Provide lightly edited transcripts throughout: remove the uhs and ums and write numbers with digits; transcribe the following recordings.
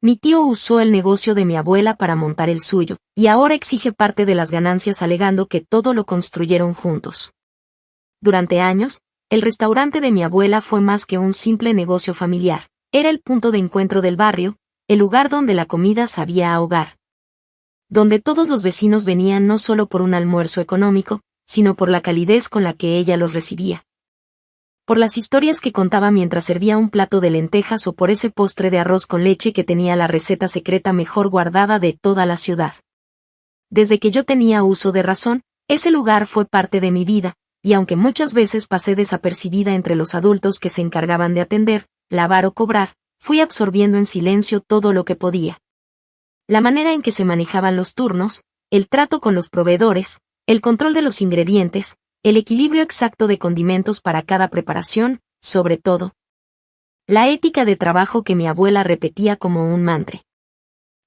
Mi tío usó el negocio de mi abuela para montar el suyo, y ahora exige parte de las ganancias alegando que todo lo construyeron juntos. Durante años, el restaurante de mi abuela fue más que un simple negocio familiar, era el punto de encuentro del barrio, el lugar donde la comida sabía a hogar. Donde todos los vecinos venían no solo por un almuerzo económico, sino por la calidez con la que ella los recibía. Por las historias que contaba mientras servía un plato de lentejas o por ese postre de arroz con leche que tenía la receta secreta mejor guardada de toda la ciudad. Desde que yo tenía uso de razón, ese lugar fue parte de mi vida, y aunque muchas veces pasé desapercibida entre los adultos que se encargaban de atender, lavar o cobrar, fui absorbiendo en silencio todo lo que podía. La manera en que se manejaban los turnos, el trato con los proveedores, el control de los ingredientes, el equilibrio exacto de condimentos para cada preparación, sobre todo. La ética de trabajo que mi abuela repetía como un mantra.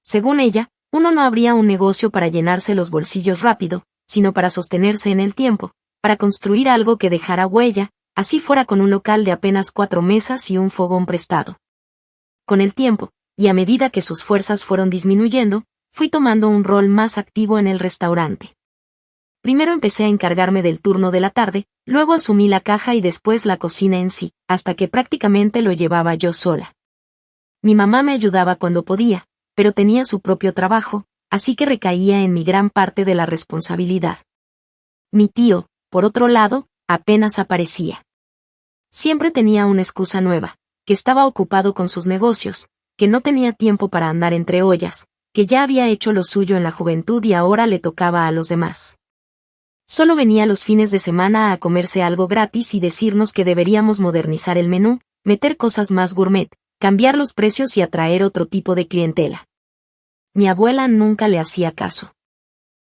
Según ella, uno no abría un negocio para llenarse los bolsillos rápido, sino para sostenerse en el tiempo, para construir algo que dejara huella, así fuera con un local de apenas 4 mesas y un fogón prestado. Con el tiempo, y a medida que sus fuerzas fueron disminuyendo, fui tomando un rol más activo en el restaurante. Primero empecé a encargarme del turno de la tarde, luego asumí la caja y después la cocina en sí, hasta que prácticamente lo llevaba yo sola. Mi mamá me ayudaba cuando podía, pero tenía su propio trabajo, así que recaía en mi gran parte de la responsabilidad. Mi tío, por otro lado, apenas aparecía. Siempre tenía una excusa nueva, que estaba ocupado con sus negocios, que no tenía tiempo para andar entre ollas, que ya había hecho lo suyo en la juventud y ahora le tocaba a los demás. Solo venía los fines de semana a comerse algo gratis y decirnos que deberíamos modernizar el menú, meter cosas más gourmet, cambiar los precios y atraer otro tipo de clientela. Mi abuela nunca le hacía caso.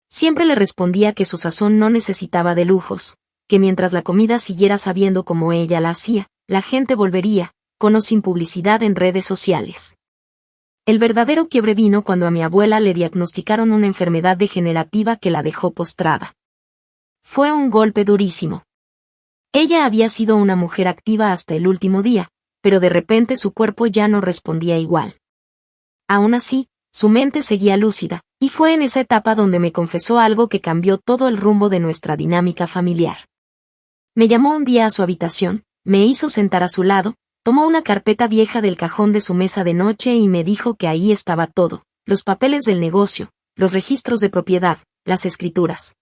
Siempre le respondía que su sazón no necesitaba de lujos, que mientras la comida siguiera sabiendo como ella la hacía, la gente volvería, con o sin publicidad en redes sociales. El verdadero quiebre vino cuando a mi abuela le diagnosticaron una enfermedad degenerativa que la dejó postrada. Fue un golpe durísimo. Ella había sido una mujer activa hasta el último día, pero de repente su cuerpo ya no respondía igual. Aún así, su mente seguía lúcida, y fue en esa etapa donde me confesó algo que cambió todo el rumbo de nuestra dinámica familiar. Me llamó un día a su habitación, me hizo sentar a su lado, tomó una carpeta vieja del cajón de su mesa de noche y me dijo que ahí estaba todo, los papeles del negocio, los registros de propiedad, las escrituras.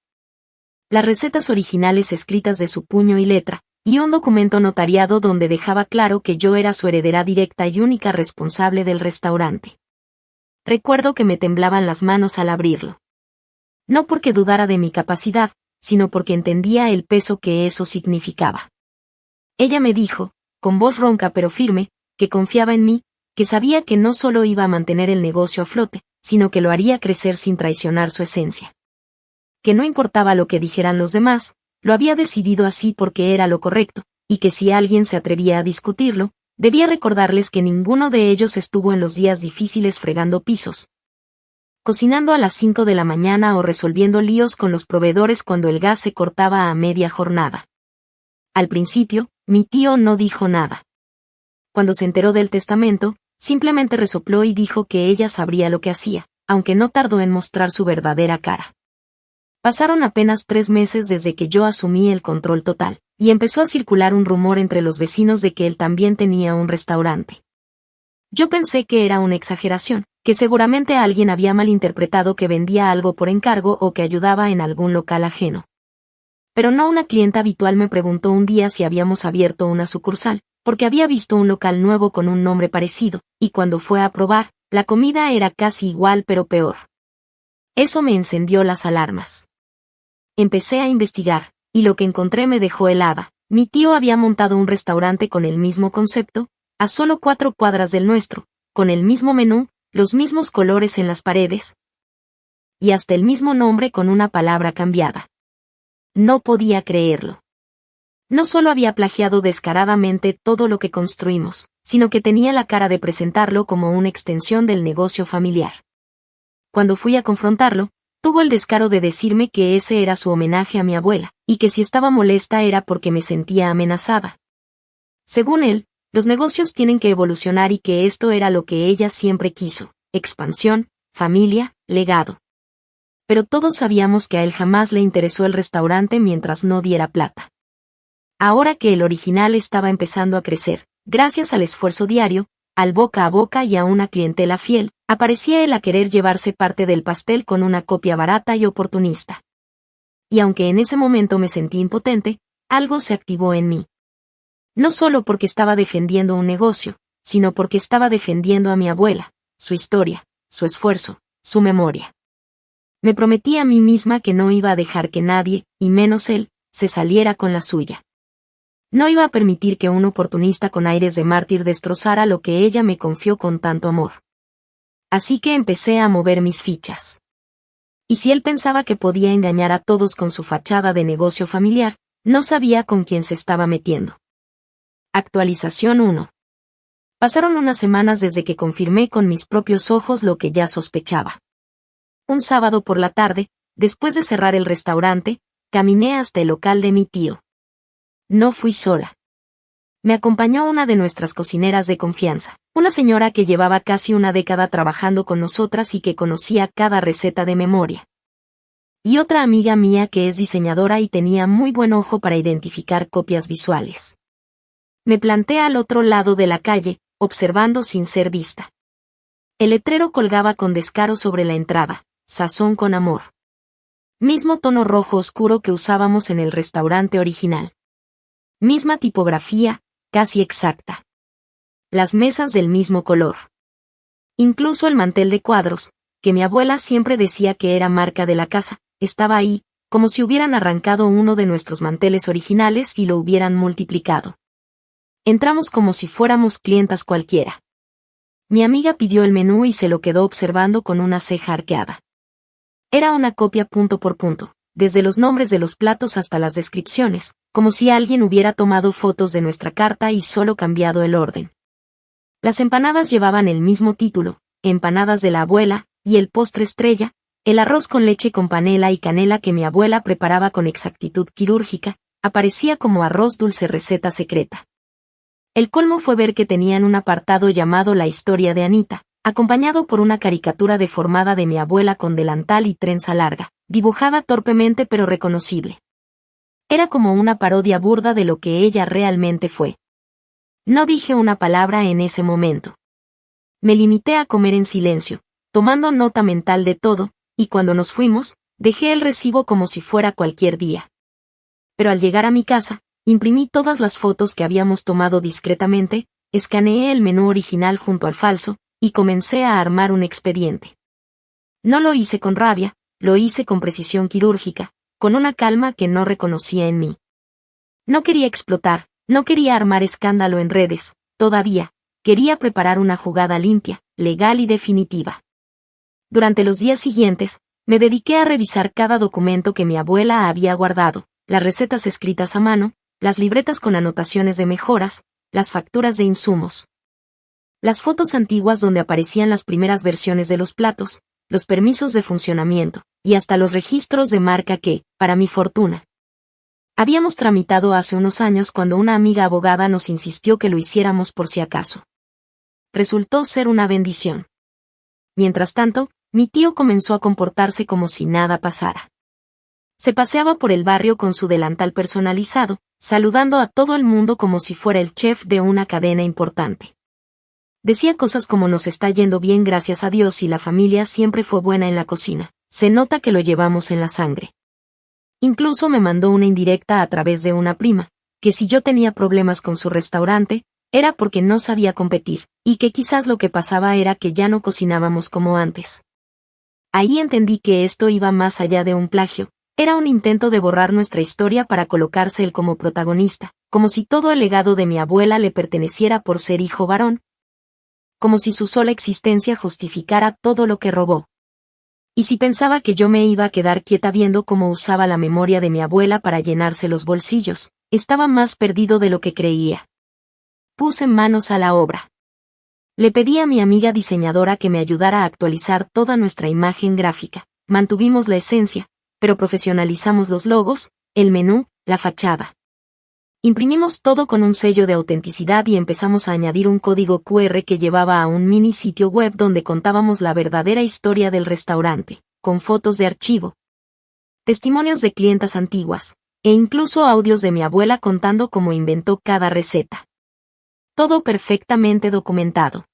Las recetas originales escritas de su puño y letra, y un documento notariado donde dejaba claro que yo era su heredera directa y única responsable del restaurante. Recuerdo que me temblaban las manos al abrirlo. No porque dudara de mi capacidad, sino porque entendía el peso que eso significaba. Ella me dijo, con voz ronca pero firme, que confiaba en mí, que sabía que no solo iba a mantener el negocio a flote, sino que lo haría crecer sin traicionar su esencia. Que no importaba lo que dijeran los demás, lo había decidido así porque era lo correcto, y que si alguien se atrevía a discutirlo, debía recordarles que ninguno de ellos estuvo en los días difíciles fregando pisos, cocinando a las 5 de la mañana o resolviendo líos con los proveedores cuando el gas se cortaba a media jornada. Al principio, mi tío no dijo nada. Cuando se enteró del testamento, simplemente resopló y dijo que ella sabría lo que hacía, aunque no tardó en mostrar su verdadera cara. Pasaron apenas 3 meses desde que yo asumí el control total, y empezó a circular un rumor entre los vecinos de que él también tenía un restaurante. Yo pensé que era una exageración, que seguramente alguien había malinterpretado que vendía algo por encargo o que ayudaba en algún local ajeno. Pero no, una clienta habitual me preguntó un día si habíamos abierto una sucursal, porque había visto un local nuevo con un nombre parecido, y cuando fue a probar, la comida era casi igual pero peor. Eso me encendió las alarmas. Empecé a investigar, y lo que encontré me dejó helada. Mi tío había montado un restaurante con el mismo concepto, a solo 4 cuadras del nuestro, con el mismo menú, los mismos colores en las paredes, y hasta el mismo nombre con una palabra cambiada. No podía creerlo. No solo había plagiado descaradamente todo lo que construimos, sino que tenía la cara de presentarlo como una extensión del negocio familiar. Cuando fui a confrontarlo, tuvo el descaro de decirme que ese era su homenaje a mi abuela, y que si estaba molesta era porque me sentía amenazada. Según él, Los negocios tienen que evolucionar y que esto era lo que ella siempre quiso: expansión, familia, legado. Pero todos sabíamos que a él jamás le interesó el restaurante mientras no diera plata. Ahora que el original estaba empezando a crecer, gracias al esfuerzo diario, al boca a boca y a una clientela fiel, aparecía él a querer llevarse parte del pastel con una copia barata y oportunista. Y aunque en ese momento me sentí impotente, algo se activó en mí. No solo porque estaba defendiendo un negocio, sino porque estaba defendiendo a mi abuela, su historia, su esfuerzo, su memoria. Me prometí a mí misma que no iba a dejar que nadie, y menos él, se saliera con la suya. No iba a permitir que un oportunista con aires de mártir destrozara lo que ella me confió con tanto amor. Así que empecé a mover mis fichas. Y si él pensaba que podía engañar a todos con su fachada de negocio familiar, no sabía con quién se estaba metiendo. Actualización 1. Pasaron unas semanas desde que confirmé con mis propios ojos lo que ya sospechaba. Un sábado por la tarde, después de cerrar el restaurante, caminé hasta el local de mi tío. No fui sola. Me acompañó una de nuestras cocineras de confianza, una señora que llevaba casi una década trabajando con nosotras y que conocía cada receta de memoria. Y otra amiga mía que es diseñadora y tenía muy buen ojo para identificar copias visuales. Me planté al otro lado de la calle, observando sin ser vista. El letrero colgaba con descaro sobre la entrada: sazón con amor. Mismo tono rojo oscuro que usábamos en el restaurante original. Misma tipografía, casi exacta. Las mesas del mismo color. Incluso el mantel de cuadros, que mi abuela siempre decía que era marca de la casa, estaba ahí, como si hubieran arrancado uno de nuestros manteles originales y lo hubieran multiplicado. Entramos como si fuéramos clientas cualquiera. Mi amiga pidió el menú y se lo quedó observando con una ceja arqueada. Era una copia punto por punto, desde los nombres de los platos hasta las descripciones, como si alguien hubiera tomado fotos de nuestra carta y solo cambiado el orden. Las empanadas llevaban el mismo título: empanadas de la abuela, y el postre estrella, el arroz con leche con panela y canela que mi abuela preparaba con exactitud quirúrgica, aparecía como arroz dulce receta secreta. El colmo fue ver que tenían un apartado llamado La historia de Anita, acompañado por una caricatura deformada de mi abuela con delantal y trenza larga, dibujada torpemente pero reconocible. Era como una parodia burda de lo que ella realmente fue. No dije una palabra en ese momento. Me limité a comer en silencio, tomando nota mental de todo, y cuando nos fuimos, dejé el recibo como si fuera cualquier día. Pero al llegar a mi casa, imprimí todas las fotos que habíamos tomado discretamente, escaneé el menú original junto al falso, y comencé a armar un expediente. No lo hice con rabia, lo hice con precisión quirúrgica, con una calma que no reconocía en mí. No quería explotar, no quería armar escándalo en redes, todavía, quería preparar una jugada limpia, legal y definitiva. Durante los días siguientes, me dediqué a revisar cada documento que mi abuela había guardado, las recetas escritas a mano, las libretas con anotaciones de mejoras, las facturas de insumos. Las fotos antiguas donde aparecían las primeras versiones de los platos, los permisos de funcionamiento, y hasta los registros de marca que, para mi fortuna, habíamos tramitado hace unos años cuando una amiga abogada nos insistió que lo hiciéramos por si acaso. Resultó ser una bendición. Mientras tanto, mi tío comenzó a comportarse como si nada pasara. Se paseaba por el barrio con su delantal personalizado, saludando a todo el mundo como si fuera el chef de una cadena importante. Decía cosas como: nos está yendo bien gracias a Dios y la familia siempre fue buena en la cocina, se nota que lo llevamos en la sangre. Incluso me mandó una indirecta a través de una prima, que si yo tenía problemas con su restaurante, era porque no sabía competir, y que quizás lo que pasaba era que ya no cocinábamos como antes. Ahí entendí que esto iba más allá de un plagio, era un intento de borrar nuestra historia para colocarse él como protagonista, como si todo el legado de mi abuela le perteneciera por ser hijo varón, como si su sola existencia justificara todo lo que robó. Y si pensaba que yo me iba a quedar quieta viendo cómo usaba la memoria de mi abuela para llenarse los bolsillos, estaba más perdido de lo que creía. Puse manos a la obra. Le pedí a mi amiga diseñadora que me ayudara a actualizar toda nuestra imagen gráfica. Mantuvimos la esencia, pero profesionalizamos los logos, el menú, la fachada. Imprimimos todo con un sello de autenticidad y empezamos a añadir un código QR que llevaba a un mini sitio web donde contábamos la verdadera historia del restaurante, con fotos de archivo, testimonios de clientas antiguas, e incluso audios de mi abuela contando cómo inventó cada receta. Todo perfectamente documentado.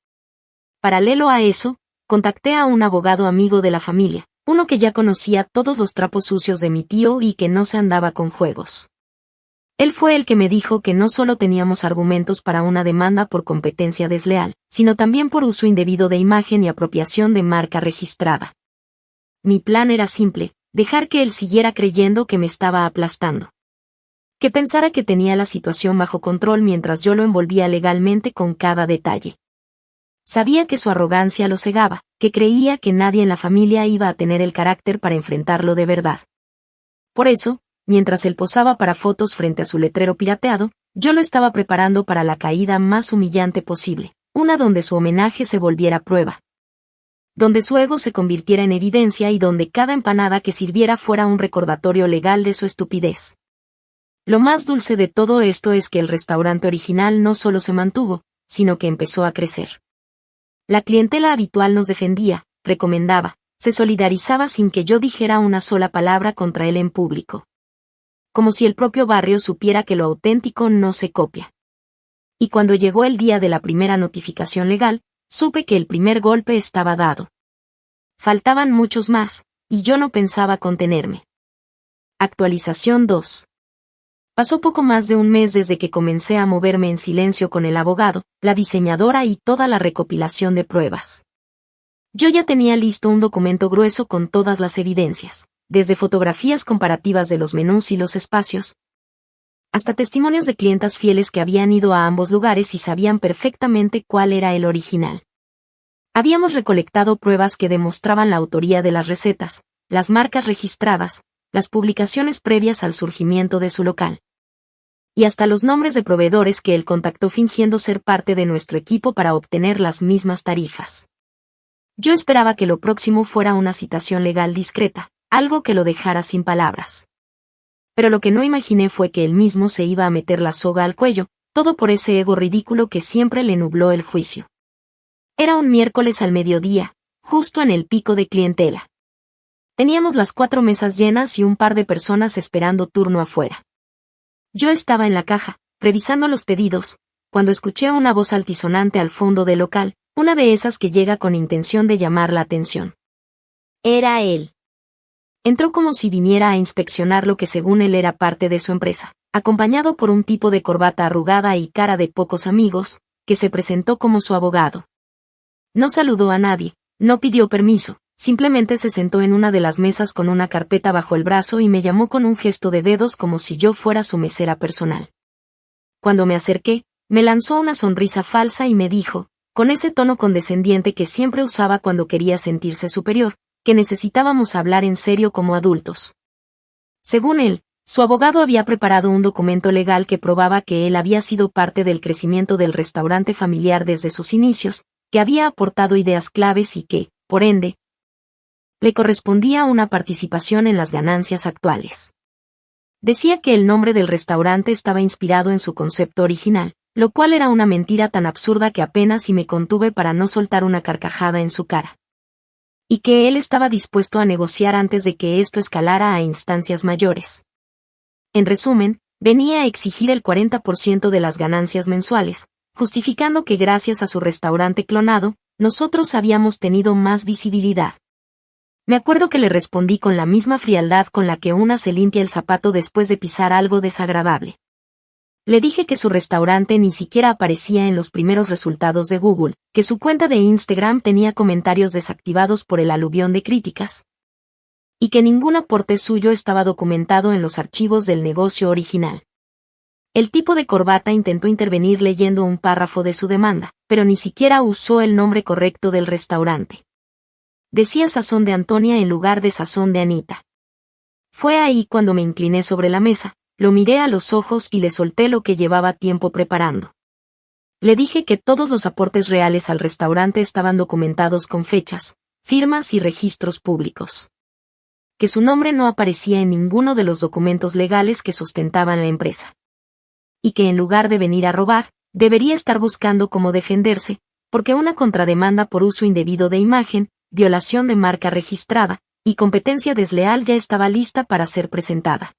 Paralelo a eso, contacté a un abogado amigo de la familia, uno que ya conocía todos los trapos sucios de mi tío y que no se andaba con juegos. Él fue el que me dijo que no solo teníamos argumentos para una demanda por competencia desleal, sino también por uso indebido de imagen y apropiación de marca registrada. Mi plan era simple, dejar que él siguiera creyendo que me estaba aplastando. Que pensara que tenía la situación bajo control mientras yo lo envolvía legalmente con cada detalle. Sabía que su arrogancia lo cegaba, que creía que nadie en la familia iba a tener el carácter para enfrentarlo de verdad. Por eso, mientras él posaba para fotos frente a su letrero pirateado, yo lo estaba preparando para la caída más humillante posible, una donde su homenaje se volviera prueba. Donde su ego se convirtiera en evidencia y donde cada empanada que sirviera fuera un recordatorio legal de su estupidez. Lo más dulce de todo esto es que el restaurante original no solo se mantuvo, sino que empezó a crecer. La clientela habitual nos defendía, recomendaba, se solidarizaba sin que yo dijera una sola palabra contra él en público. Como si el propio barrio supiera que lo auténtico no se copia. Y cuando llegó el día de la primera notificación legal, supe que el primer golpe estaba dado. Faltaban muchos más, y yo no pensaba contenerme. Actualización 2. Pasó poco más de un mes desde que comencé a moverme en silencio con el abogado, la diseñadora y toda la recopilación de pruebas. Yo ya tenía listo un documento grueso con todas las evidencias, desde fotografías comparativas de los menús y los espacios, hasta testimonios de clientas fieles que habían ido a ambos lugares y sabían perfectamente cuál era el original. Habíamos recolectado pruebas que demostraban la autoría de las recetas, las marcas registradas, las publicaciones previas al surgimiento de su local. Y hasta los nombres de proveedores que él contactó fingiendo ser parte de nuestro equipo para obtener las mismas tarifas. Yo esperaba que lo próximo fuera una citación legal discreta, algo que lo dejara sin palabras. Pero lo que no imaginé fue que él mismo se iba a meter la soga al cuello, todo por ese ego ridículo que siempre le nubló el juicio. Era un miércoles al mediodía, justo en el pico de clientela. Teníamos las 4 mesas llenas y un par de personas esperando turno afuera. Yo estaba en la caja, revisando los pedidos, cuando escuché una voz altisonante al fondo del local, una de esas que llega con intención de llamar la atención. Era él. Entró como si viniera a inspeccionar lo que según él era parte de su empresa, acompañado por un tipo de corbata arrugada y cara de pocos amigos, que se presentó como su abogado. No saludó a nadie, no pidió permiso. Simplemente se sentó en una de las mesas con una carpeta bajo el brazo y me llamó con un gesto de dedos como si yo fuera su mesera personal. Cuando me acerqué, me lanzó una sonrisa falsa y me dijo, con ese tono condescendiente que siempre usaba cuando quería sentirse superior, que necesitábamos hablar en serio como adultos. Según él, su abogado había preparado un documento legal que probaba que él había sido parte del crecimiento del restaurante familiar desde sus inicios, que había aportado ideas claves y que, por ende, le correspondía una participación en las ganancias actuales. Decía que el nombre del restaurante estaba inspirado en su concepto original, lo cual era una mentira tan absurda que apenas si me contuve para no soltar una carcajada en su cara. Y que él estaba dispuesto a negociar antes de que esto escalara a instancias mayores. En resumen, venía a exigir el 40% de las ganancias mensuales, justificando que gracias a su restaurante clonado, nosotros habíamos tenido más visibilidad. Me acuerdo que le respondí con la misma frialdad con la que una se limpia el zapato después de pisar algo desagradable. Le dije que su restaurante ni siquiera aparecía en los primeros resultados de Google, que su cuenta de Instagram tenía comentarios desactivados por el aluvión de críticas, y que ningún aporte suyo estaba documentado en los archivos del negocio original. El tipo de corbata intentó intervenir leyendo un párrafo de su demanda, pero ni siquiera usó el nombre correcto del restaurante. Decía Sazón de Antonia en lugar de Sazón de Anita. Fue ahí cuando me incliné sobre la mesa, lo miré a los ojos y le solté lo que llevaba tiempo preparando. Le dije que todos los aportes reales al restaurante estaban documentados con fechas, firmas y registros públicos. Que su nombre no aparecía en ninguno de los documentos legales que sustentaban la empresa. y que en lugar de venir a robar, debería estar buscando cómo defenderse, porque una contrademanda por uso indebido de imagen, violación de marca registrada y competencia desleal ya estaba lista para ser presentada.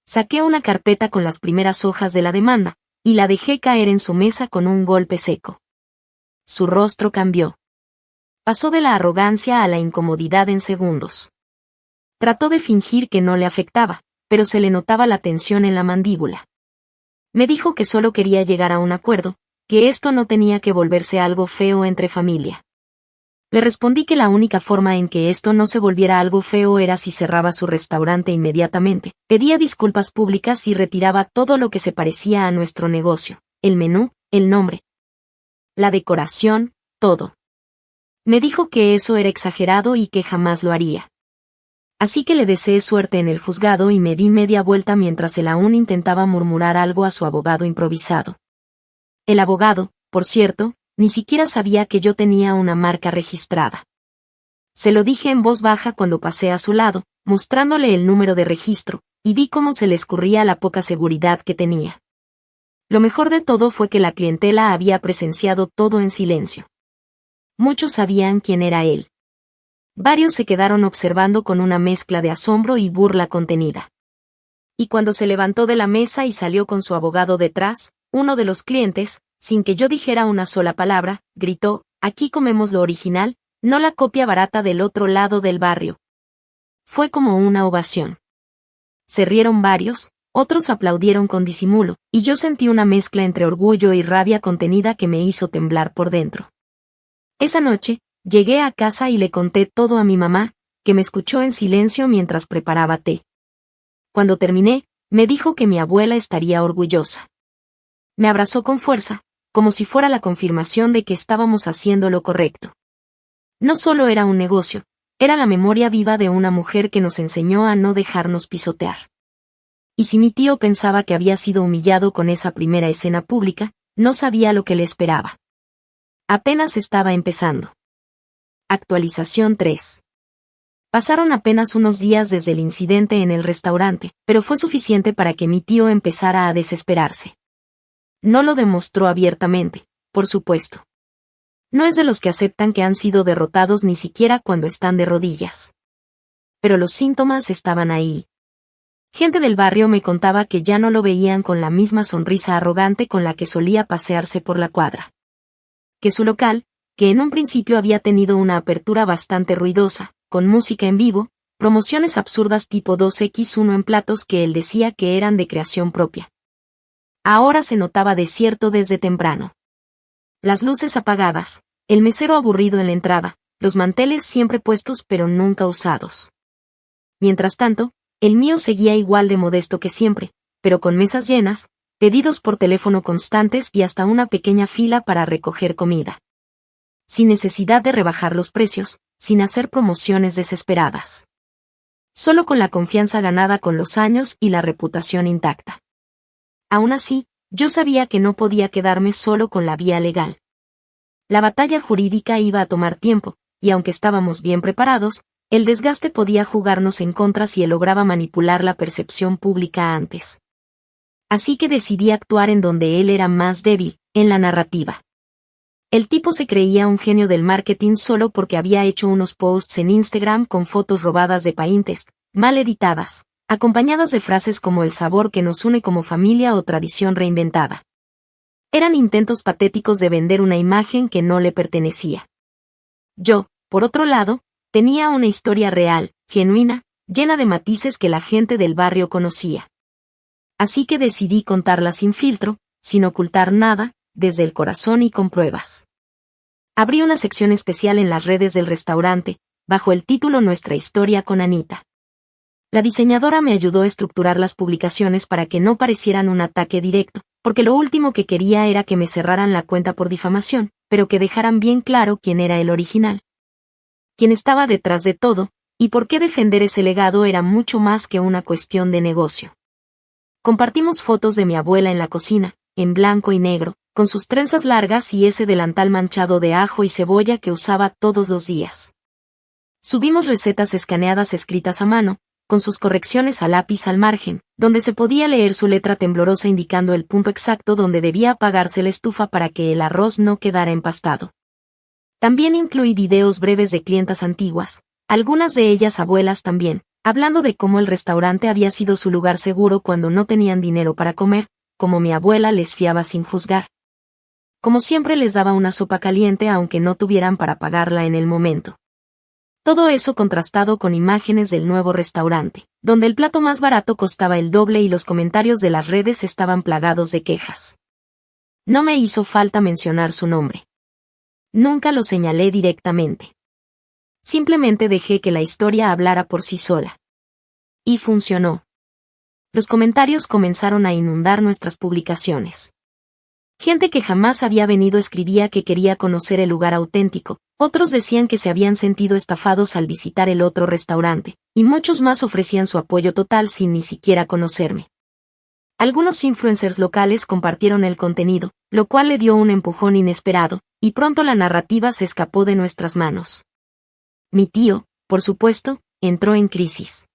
Saqué una carpeta con las primeras hojas de la demanda, y la dejé caer en su mesa con un golpe seco. Su rostro cambió. Pasó de la arrogancia a la incomodidad en segundos. Trató de fingir que no le afectaba, pero se le notaba la tensión en la mandíbula. Me dijo que solo quería llegar a un acuerdo, que esto no tenía que volverse algo feo entre familia. Le respondí que la única forma en que esto no se volviera algo feo era si cerraba su restaurante inmediatamente, pedía disculpas públicas y retiraba todo lo que se parecía a nuestro negocio, el menú, el nombre, la decoración, todo. Me dijo que eso era exagerado y que jamás lo haría. Así que le deseé suerte en el juzgado y me di media vuelta mientras él aún intentaba murmurar algo a su abogado improvisado. El abogado, por cierto, ni siquiera sabía que yo tenía una marca registrada. Se lo dije en voz baja cuando pasé a su lado, mostrándole el número de registro, y vi cómo se le escurría la poca seguridad que tenía. Lo mejor de todo fue que la clientela había presenciado todo en silencio. Muchos sabían quién era él. Varios se quedaron observando con una mezcla de asombro y burla contenida. Y cuando se levantó de la mesa y salió con su abogado detrás, uno de los clientes, sin que yo dijera una sola palabra, gritó: «Aquí comemos lo original, no la copia barata del otro lado del barrio». Fue como una ovación. Se rieron varios, otros aplaudieron con disimulo, y yo sentí una mezcla entre orgullo y rabia contenida que me hizo temblar por dentro. Esa noche, llegué a casa y le conté todo a mi mamá, que me escuchó en silencio mientras preparaba té. Cuando terminé, me dijo que mi abuela estaría orgullosa. Me abrazó con fuerza, como si fuera la confirmación de que estábamos haciendo lo correcto. No solo era un negocio, era la memoria viva de una mujer que nos enseñó a no dejarnos pisotear. Y si mi tío pensaba que había sido humillado con esa primera escena pública, no sabía lo que le esperaba. Apenas estaba empezando. Actualización 3. Pasaron apenas unos días desde el incidente en el restaurante, pero fue suficiente para que mi tío empezara a desesperarse. No lo demostró abiertamente, por supuesto. No es de los que aceptan que han sido derrotados ni siquiera cuando están de rodillas. Pero los síntomas estaban ahí. Gente del barrio me contaba que ya no lo veían con la misma sonrisa arrogante con la que solía pasearse por la cuadra. Que su local, que en un principio había tenido una apertura bastante ruidosa, con música en vivo, promociones absurdas tipo 2x1 en platos que él decía que eran de creación propia. Ahora se notaba desierto desde temprano. Las luces apagadas, el mesero aburrido en la entrada, los manteles siempre puestos pero nunca usados. Mientras tanto, el mío seguía igual de modesto que siempre, pero con mesas llenas, pedidos por teléfono constantes y hasta una pequeña fila para recoger comida. Sin necesidad de rebajar los precios, sin hacer promociones desesperadas. Solo con la confianza ganada con los años y la reputación intacta. Aún así, yo sabía que no podía quedarme solo con la vía legal. La batalla jurídica iba a tomar tiempo, y aunque estábamos bien preparados, el desgaste podía jugarnos en contra si él lograba manipular la percepción pública antes. Así que decidí actuar en donde él era más débil, en la narrativa. El tipo se creía un genio del marketing solo porque había hecho unos posts en Instagram con fotos robadas de Pinterest, mal editadas, acompañadas de frases como el sabor que nos une como familia o tradición reinventada. Eran intentos patéticos de vender una imagen que no le pertenecía. Yo, por otro lado, tenía una historia real, genuina, llena de matices que la gente del barrio conocía. Así que decidí contarla sin filtro, sin ocultar nada, desde el corazón y con pruebas. Abrí una sección especial en las redes del restaurante, bajo el título Nuestra historia con Anita. La diseñadora me ayudó a estructurar las publicaciones para que no parecieran un ataque directo, porque lo último que quería era que me cerraran la cuenta por difamación, pero que dejaran bien claro quién era el original. Quién estaba detrás de todo, y por qué defender ese legado era mucho más que una cuestión de negocio. Compartimos fotos de mi abuela en la cocina, en blanco y negro, con sus trenzas largas y ese delantal manchado de ajo y cebolla que usaba todos los días. Subimos recetas escaneadas escritas a mano, con sus correcciones a lápiz al margen, donde se podía leer su letra temblorosa indicando el punto exacto donde debía apagarse la estufa para que el arroz no quedara empastado. También incluí videos breves de clientas antiguas, algunas de ellas abuelas también, hablando de cómo el restaurante había sido su lugar seguro cuando no tenían dinero para comer, como mi abuela les fiaba sin juzgar. Como siempre les daba una sopa caliente aunque no tuvieran para pagarla en el momento. Todo eso contrastado con imágenes del nuevo restaurante, donde el plato más barato costaba el doble y los comentarios de las redes estaban plagados de quejas. No me hizo falta mencionar su nombre. Nunca lo señalé directamente. Simplemente dejé que la historia hablara por sí sola. Y funcionó. Los comentarios comenzaron a inundar nuestras publicaciones. Gente que jamás había venido escribía que quería conocer el lugar auténtico, otros decían que se habían sentido estafados al visitar el otro restaurante, y muchos más ofrecían su apoyo total sin ni siquiera conocerme. Algunos influencers locales compartieron el contenido, lo cual le dio un empujón inesperado, y pronto la narrativa se escapó de nuestras manos. Mi tío, por supuesto, entró en crisis.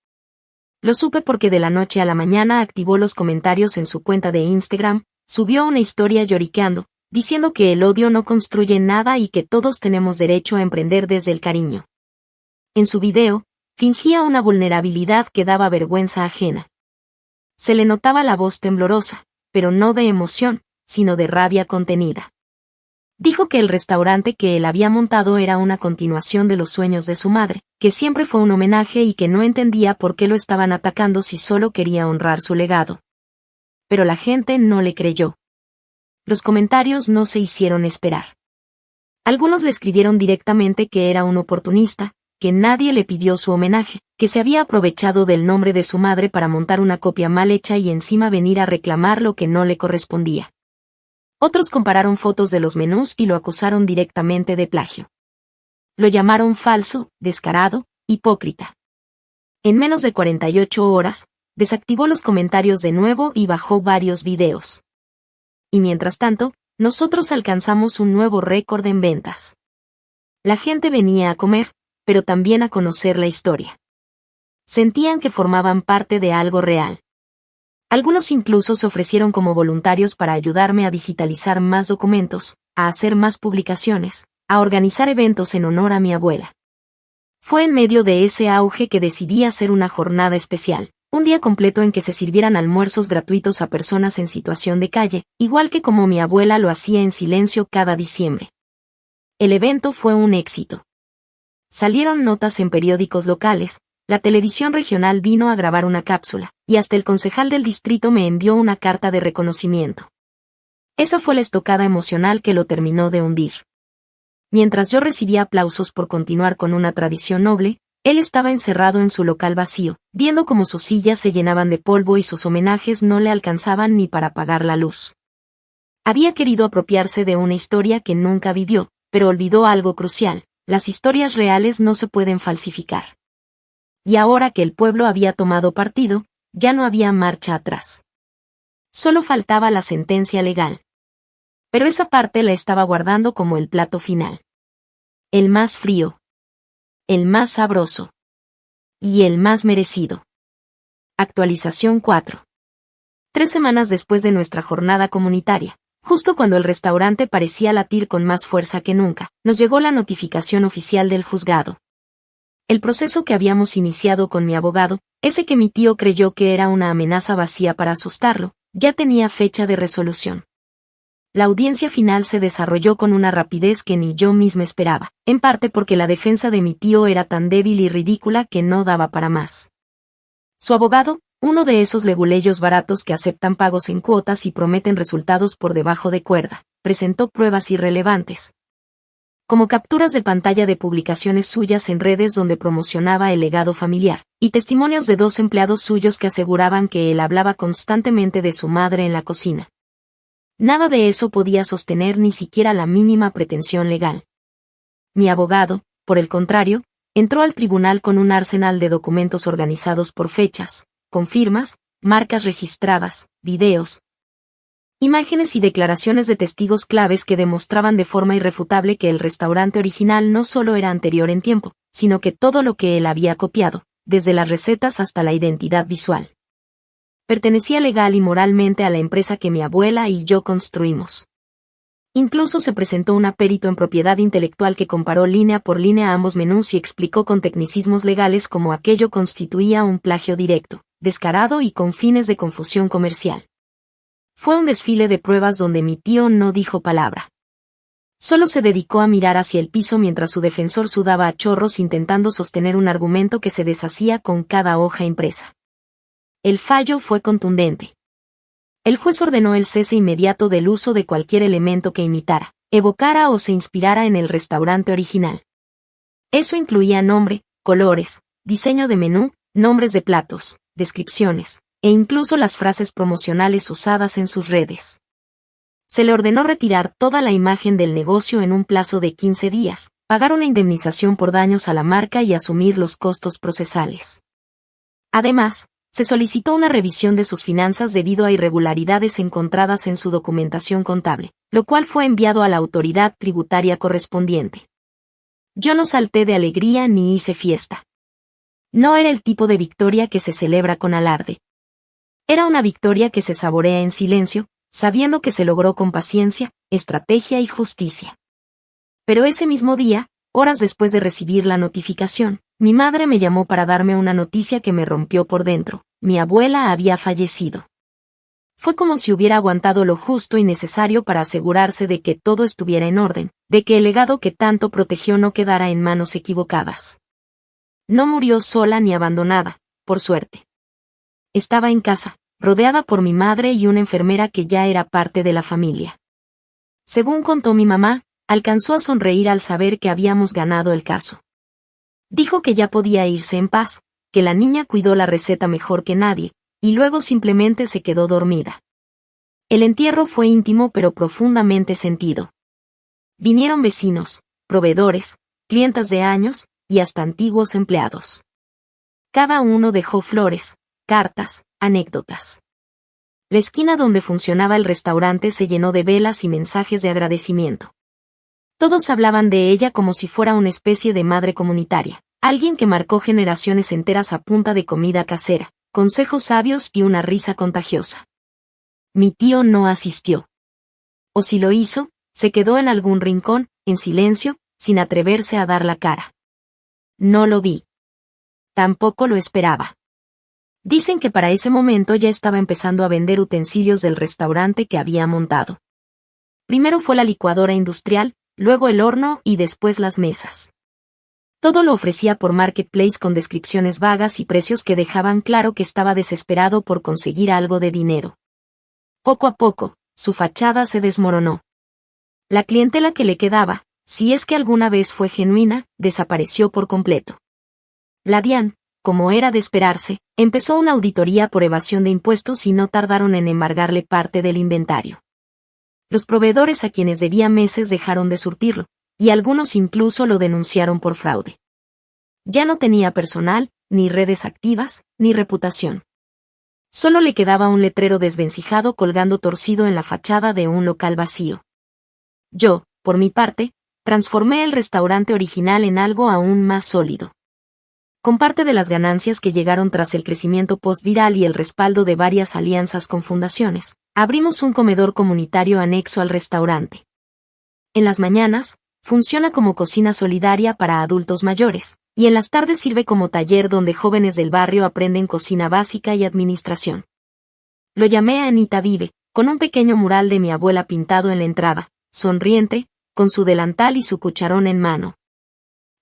Lo supe porque de la noche a la mañana activó los comentarios en su cuenta de Instagram, subió una historia lloriqueando, diciendo que el odio no construye nada y que todos tenemos derecho a emprender desde el cariño. En su video, fingía una vulnerabilidad que daba vergüenza ajena. Se le notaba la voz temblorosa, pero no de emoción, sino de rabia contenida. Dijo que el restaurante que él había montado era una continuación de los sueños de su madre, que siempre fue un homenaje y que no entendía por qué lo estaban atacando si solo quería honrar su legado. Pero la gente no le creyó. Los comentarios no se hicieron esperar. Algunos le escribieron directamente que era un oportunista, que nadie le pidió su homenaje, que se había aprovechado del nombre de su madre para montar una copia mal hecha y encima venir a reclamar lo que no le correspondía. Otros compararon fotos de los menús y lo acusaron directamente de plagio. Lo llamaron falso, descarado, hipócrita. En menos de 48 horas, desactivó los comentarios de nuevo y bajó varios videos. Y mientras tanto, nosotros alcanzamos un nuevo récord en ventas. La gente venía a comer, pero también a conocer la historia. Sentían que formaban parte de algo real. Algunos incluso se ofrecieron como voluntarios para ayudarme a digitalizar más documentos, a hacer más publicaciones, a organizar eventos en honor a mi abuela. Fue en medio de ese auge que decidí hacer una jornada especial, un día completo en que se sirvieran almuerzos gratuitos a personas en situación de calle, igual que como mi abuela lo hacía en silencio cada diciembre. El evento fue un éxito. Salieron notas en periódicos locales, la televisión regional vino a grabar una cápsula, y hasta el concejal del distrito me envió una carta de reconocimiento. Esa fue la estocada emocional que lo terminó de hundir. Mientras yo recibía aplausos por continuar con una tradición noble, él estaba encerrado en su local vacío, viendo cómo sus sillas se llenaban de polvo y sus homenajes no le alcanzaban ni para pagar la luz. Había querido apropiarse de una historia que nunca vivió, pero olvidó algo crucial: las historias reales no se pueden falsificar. Y ahora que el pueblo había tomado partido, ya no había marcha atrás. Solo faltaba la sentencia legal. Pero esa parte la estaba guardando como el plato final. El más frío. El más sabroso. Y el más merecido. Actualización 4. 3 semanas después de nuestra jornada comunitaria, justo cuando el restaurante parecía latir con más fuerza que nunca, nos llegó la notificación oficial del juzgado. El proceso que habíamos iniciado con mi abogado, ese que mi tío creyó que era una amenaza vacía para asustarlo, ya tenía fecha de resolución. La audiencia final se desarrolló con una rapidez que ni yo misma esperaba, en parte porque la defensa de mi tío era tan débil y ridícula que no daba para más. Su abogado, uno de esos leguleyos baratos que aceptan pagos en cuotas y prometen resultados por debajo de cuerda, presentó pruebas irrelevantes, como capturas de pantalla de publicaciones suyas en redes donde promocionaba el legado familiar, y testimonios de 2 empleados suyos que aseguraban que él hablaba constantemente de su madre en la cocina. Nada de eso podía sostener ni siquiera la mínima pretensión legal. Mi abogado, por el contrario, entró al tribunal con un arsenal de documentos organizados por fechas, con firmas, marcas registradas, videos, imágenes y declaraciones de testigos claves que demostraban de forma irrefutable que el restaurante original no solo era anterior en tiempo, sino que todo lo que él había copiado, desde las recetas hasta la identidad visual. Pertenecía legal y moralmente a la empresa que mi abuela y yo construimos. Incluso se presentó un perito en propiedad intelectual que comparó línea por línea ambos menús y explicó con tecnicismos legales cómo aquello constituía un plagio directo, descarado y con fines de confusión comercial. Fue un desfile de pruebas donde mi tío no dijo palabra. Solo se dedicó a mirar hacia el piso mientras su defensor sudaba a chorros intentando sostener un argumento que se deshacía con cada hoja impresa. El fallo fue contundente. El juez ordenó el cese inmediato del uso de cualquier elemento que imitara, evocara o se inspirara en el restaurante original. Eso incluía nombre, colores, diseño de menú, nombres de platos, descripciones, e incluso las frases promocionales usadas en sus redes. Se le ordenó retirar toda la imagen del negocio en un plazo de 15 días, pagar una indemnización por daños a la marca y asumir los costos procesales. Además, se solicitó una revisión de sus finanzas debido a irregularidades encontradas en su documentación contable, lo cual fue enviado a la autoridad tributaria correspondiente. Yo no salté de alegría ni hice fiesta. No era el tipo de victoria que se celebra con alarde. Era una victoria que se saborea en silencio, sabiendo que se logró con paciencia, estrategia y justicia. Pero ese mismo día, horas después de recibir la notificación, mi madre me llamó para darme una noticia que me rompió por dentro. Mi abuela había fallecido. Fue como si hubiera aguantado lo justo y necesario para asegurarse de que todo estuviera en orden, de que el legado que tanto protegió no quedara en manos equivocadas. No murió sola ni abandonada, por suerte. Estaba en casa, rodeada por mi madre y una enfermera que ya era parte de la familia. Según contó mi mamá, alcanzó a sonreír al saber que habíamos ganado el caso. Dijo que ya podía irse en paz, que la niña cuidó la receta mejor que nadie, y luego simplemente se quedó dormida. El entierro fue íntimo pero profundamente sentido. Vinieron vecinos, proveedores, clientas de años, y hasta antiguos empleados. Cada uno dejó flores, cartas, anécdotas. La esquina donde funcionaba el restaurante se llenó de velas y mensajes de agradecimiento. Todos hablaban de ella como si fuera una especie de madre comunitaria, alguien que marcó generaciones enteras a punta de comida casera, consejos sabios y una risa contagiosa. Mi tío no asistió. O si lo hizo, se quedó en algún rincón, en silencio, sin atreverse a dar la cara. No lo vi. Tampoco lo esperaba. Dicen que para ese momento ya estaba empezando a vender utensilios del restaurante que había montado. Primero fue la licuadora industrial, luego el horno y después las mesas. Todo lo ofrecía por Marketplace con descripciones vagas y precios que dejaban claro que estaba desesperado por conseguir algo de dinero. Poco a poco, su fachada se desmoronó. La clientela que le quedaba, si es que alguna vez fue genuina, desapareció por completo. La DIAN, como era de esperarse, empezó una auditoría por evasión de impuestos y no tardaron en embargarle parte del inventario. Los proveedores a quienes debía meses dejaron de surtirlo, y algunos incluso lo denunciaron por fraude. Ya no tenía personal, ni redes activas, ni reputación. Solo le quedaba un letrero desvencijado colgando torcido en la fachada de un local vacío. Yo, por mi parte, transformé el restaurante original en algo aún más sólido. Con parte de las ganancias que llegaron tras el crecimiento post-viral y el respaldo de varias alianzas con fundaciones, abrimos un comedor comunitario anexo al restaurante. En las mañanas, funciona como cocina solidaria para adultos mayores, y en las tardes sirve como taller donde jóvenes del barrio aprenden cocina básica y administración. Lo llamé Anita Vive, con un pequeño mural de mi abuela pintado en la entrada, sonriente, con su delantal y su cucharón en mano.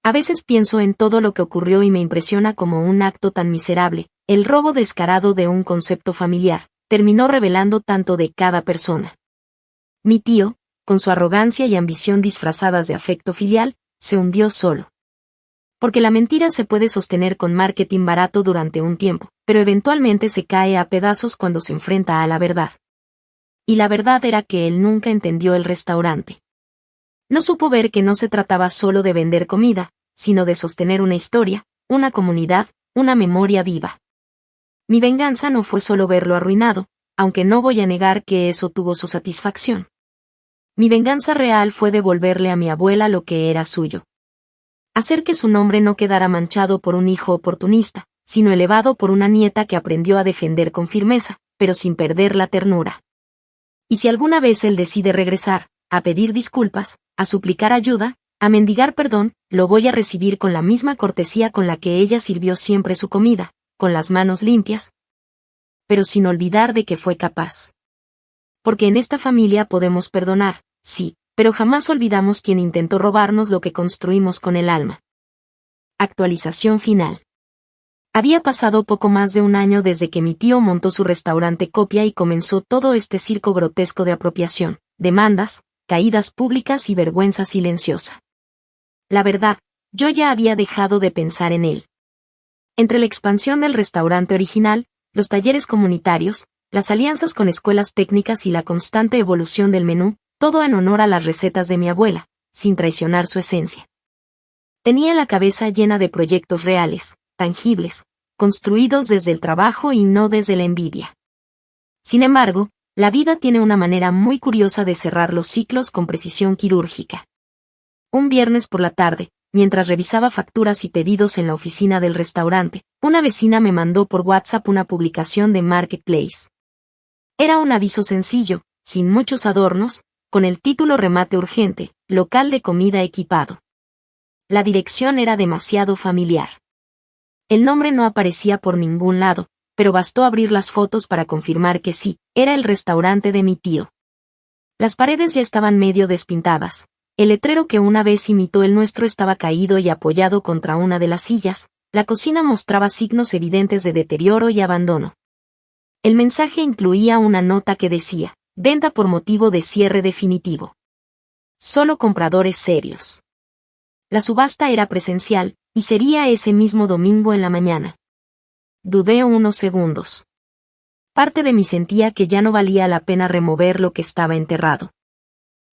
A veces pienso en todo lo que ocurrió y me impresiona como un acto tan miserable, el robo descarado de un concepto familiar, terminó revelando tanto de cada persona. Mi tío, con su arrogancia y ambición disfrazadas de afecto filial, se hundió solo. Porque la mentira se puede sostener con marketing barato durante un tiempo, pero eventualmente se cae a pedazos cuando se enfrenta a la verdad. Y la verdad era que él nunca entendió el restaurante. No supo ver que no se trataba solo de vender comida, sino de sostener una historia, una comunidad, una memoria viva. Mi venganza no fue solo verlo arruinado, aunque no voy a negar que eso tuvo su satisfacción. Mi venganza real fue devolverle a mi abuela lo que era suyo. Hacer que su nombre no quedara manchado por un hijo oportunista, sino elevado por una nieta que aprendió a defender con firmeza, pero sin perder la ternura. Y si alguna vez él decide regresar, a pedir disculpas, a suplicar ayuda, a mendigar perdón, lo voy a recibir con la misma cortesía con la que ella sirvió siempre su comida, con las manos limpias, pero sin olvidar de que fue capaz. Porque en esta familia podemos perdonar, sí, pero jamás olvidamos quien intentó robarnos lo que construimos con el alma. Actualización final. Había pasado poco más de un año desde que mi tío montó su restaurante Copia y comenzó todo este circo grotesco de apropiación, demandas, caídas públicas y vergüenza silenciosa. La verdad, yo ya había dejado de pensar en él. Entre la expansión del restaurante original, los talleres comunitarios, las alianzas con escuelas técnicas y la constante evolución del menú, todo en honor a las recetas de mi abuela, sin traicionar su esencia. Tenía la cabeza llena de proyectos reales, tangibles, construidos desde el trabajo y no desde la envidia. Sin embargo, la vida tiene una manera muy curiosa de cerrar los ciclos con precisión quirúrgica. Un viernes por la tarde, mientras revisaba facturas y pedidos en la oficina del restaurante, una vecina me mandó por WhatsApp una publicación de Marketplace. Era un aviso sencillo, sin muchos adornos, con el título remate urgente, local de comida equipado. La dirección era demasiado familiar. El nombre no aparecía por ningún lado, pero bastó abrir las fotos para confirmar que sí, era el restaurante de mi tío. Las paredes ya estaban medio despintadas. El letrero que una vez imitó el nuestro estaba caído y apoyado contra una de las sillas. La cocina mostraba signos evidentes de deterioro y abandono. El mensaje incluía una nota que decía: venta por motivo de cierre definitivo. Solo compradores serios. La subasta era presencial, y sería ese mismo domingo en la mañana. Dudé unos segundos. Parte de mí sentía que ya no valía la pena remover lo que estaba enterrado.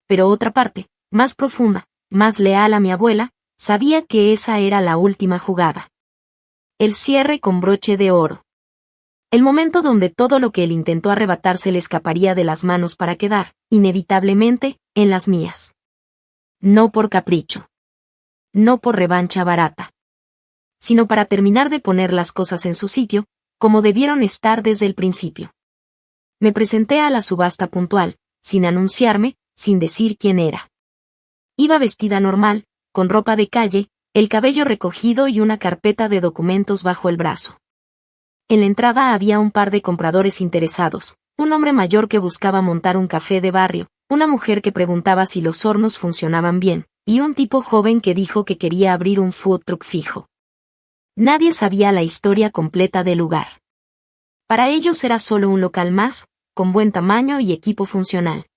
Pero otra parte, más profunda, más leal a mi abuela, sabía que esa era la última jugada. El cierre con broche de oro. El momento donde todo lo que él intentó arrebatarse le escaparía de las manos para quedar, inevitablemente, en las mías. No por capricho. No por revancha barata. Sino para terminar de poner las cosas en su sitio, como debieron estar desde el principio. Me presenté a la subasta puntual, sin anunciarme, sin decir quién era. Iba vestida normal, con ropa de calle, el cabello recogido y una carpeta de documentos bajo el brazo. En la entrada había un par de compradores interesados, un hombre mayor que buscaba montar un café de barrio, una mujer que preguntaba si los hornos funcionaban bien, y un tipo joven que dijo que quería abrir un food truck fijo. Nadie sabía la historia completa del lugar. Para ellos era solo un local más, con buen tamaño y equipo funcional.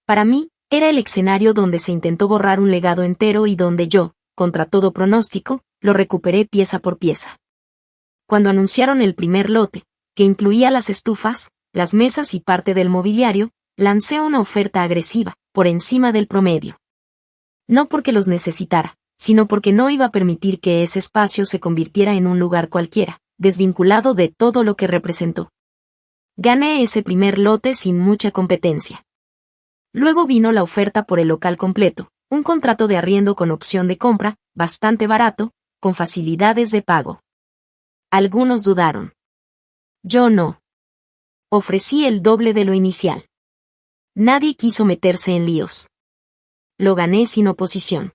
Para mí, era el escenario donde se intentó borrar un legado entero y donde yo, contra todo pronóstico, lo recuperé pieza por pieza. Cuando anunciaron el primer lote, que incluía las estufas, las mesas y parte del mobiliario, lancé una oferta agresiva, por encima del promedio. No porque los necesitara, sino porque no iba a permitir que ese espacio se convirtiera en un lugar cualquiera, desvinculado de todo lo que representó. Gané ese primer lote sin mucha competencia. Luego vino la oferta por el local completo, un contrato de arriendo con opción de compra, bastante barato, con facilidades de pago. Algunos dudaron. Yo no. Ofrecí el doble de lo inicial. Nadie quiso meterse en líos. Lo gané sin oposición.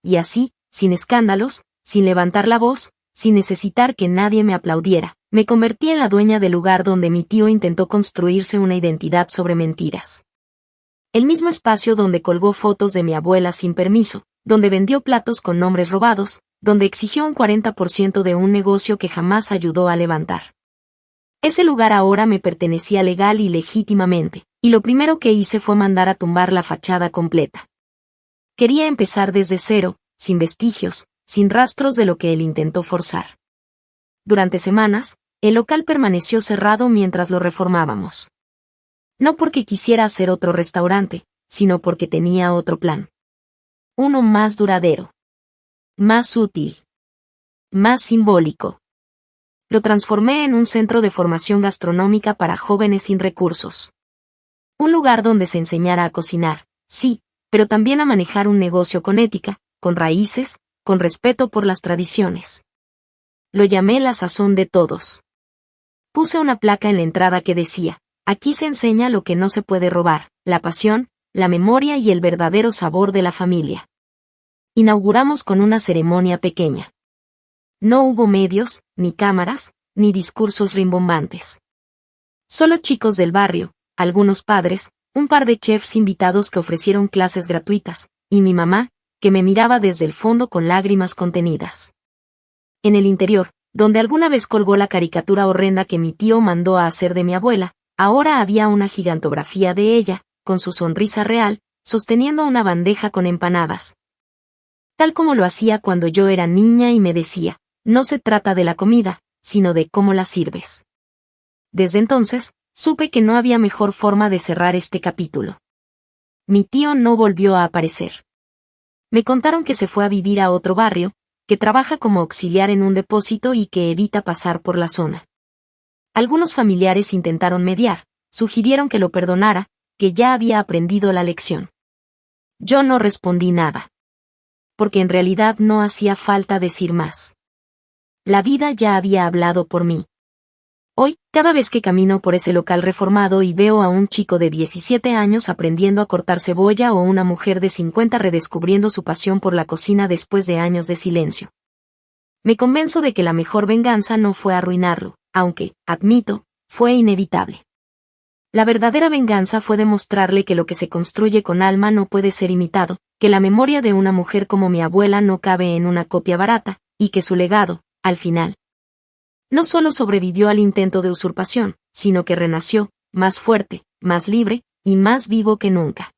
Y así, sin escándalos, sin levantar la voz, sin necesitar que nadie me aplaudiera, me convertí en la dueña del lugar donde mi tío intentó construirse una identidad sobre mentiras. El mismo espacio donde colgó fotos de mi abuela sin permiso, donde vendió platos con nombres robados, donde exigió un 40% de un negocio que jamás ayudó a levantar. Ese lugar ahora me pertenecía legal y legítimamente, y lo primero que hice fue mandar a tumbar la fachada completa. Quería empezar desde cero, sin vestigios, sin rastros de lo que él intentó forzar. Durante semanas, el local permaneció cerrado mientras lo reformábamos. No porque quisiera hacer otro restaurante, sino porque tenía otro plan. Uno más duradero. Más útil. Más simbólico. Lo transformé en un centro de formación gastronómica para jóvenes sin recursos. Un lugar donde se enseñara a cocinar, sí, pero también a manejar un negocio con ética, con raíces, con respeto por las tradiciones. Lo llamé la sazón de todos. Puse una placa en la entrada que decía, aquí se enseña lo que no se puede robar, la pasión, la memoria y el verdadero sabor de la familia. Inauguramos con una ceremonia pequeña. No hubo medios, ni cámaras, ni discursos rimbombantes. Solo chicos del barrio, algunos padres, un par de chefs invitados que ofrecieron clases gratuitas, y mi mamá, que me miraba desde el fondo con lágrimas contenidas. En el interior, donde alguna vez colgó la caricatura horrenda que mi tío mandó a hacer de mi abuela, ahora había una gigantografía de ella, con su sonrisa real, sosteniendo una bandeja con empanadas. Tal como lo hacía cuando yo era niña y me decía, no se trata de la comida, sino de cómo la sirves. Desde entonces, supe que no había mejor forma de cerrar este capítulo. Mi tío no volvió a aparecer. Me contaron que se fue a vivir a otro barrio, que trabaja como auxiliar en un depósito y que evita pasar por la zona. Algunos familiares intentaron mediar, sugirieron que lo perdonara, que ya había aprendido la lección. Yo no respondí nada. Porque en realidad no hacía falta decir más. La vida ya había hablado por mí. Hoy, cada vez que camino por ese local reformado y veo a un chico de 17 años aprendiendo a cortar cebolla o una mujer de 50 redescubriendo su pasión por la cocina después de años de silencio, me convenzo de que la mejor venganza no fue arruinarlo, aunque, admito, fue inevitable. La verdadera venganza fue demostrarle que lo que se construye con alma no puede ser imitado, que la memoria de una mujer como mi abuela no cabe en una copia barata, y que su legado, al final, no solo sobrevivió al intento de usurpación, sino que renació, más fuerte, más libre, y más vivo que nunca.